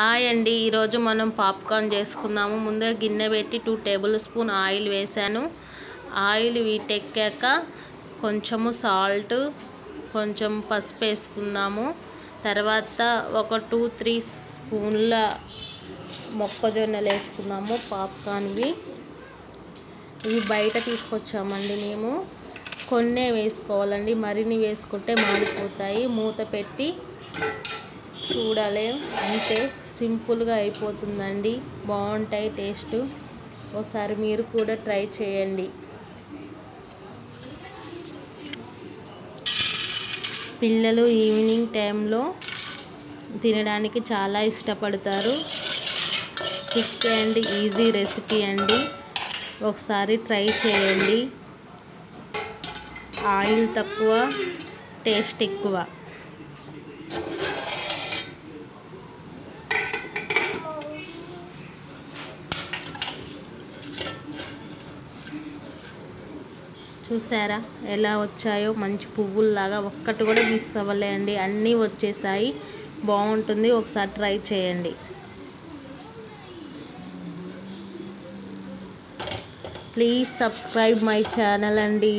Hi అండి, ఈరోజు మనం పాప్కార్న్ చేసుకుందాము. ముందుగా గిన్నె పెట్టి 2 టేబుల్ స్పూన్ ఆయిల్ వేసాను. ఆయిల్ వీటెక్కాక కొంచెము సాల్ట్, కొంచెం పసుపు వేసుకుందాము. తర్వాత ఒక 2-3 స్పూన్ల మొక్కజొన్నలు వేసుకుందాము. పాప్కార్న్వి ఇవి బయట తీసుకొచ్చామండి మేము. కొన్నే వేసుకోవాలండి, మరిన్ని వేసుకుంటే మాడిపోతాయి. మూత పెట్టి చూడాలి, అంతే. సింపుల్గా అయిపోతుందండి, బాగుంటాయి టేస్ట్. ఒకసారి మీరు కూడా ట్రై చేయండి. పిల్లలు ఈవినింగ్ టైంలో తినడానికి చాలా ఇష్టపడతారు. క్విక్ అండ్ ఈజీ రెసిపీ అండి, ఒకసారి ట్రై చేయండి. ఆయిల్ తక్కువ, టేస్ట్ ఎక్కువ. చూసారా ఎలా వచ్చాయో, మంచి పువ్వుల్లాగా. ఒక్కటి కూడా మిస్ అవ్వలే అండి, అన్నీ వచ్చేసాయి. బాగుంటుంది, ఒకసారి ట్రై చేయండి. ప్లీజ్ సబ్స్క్రైబ్ మై ఛానల్ అండి.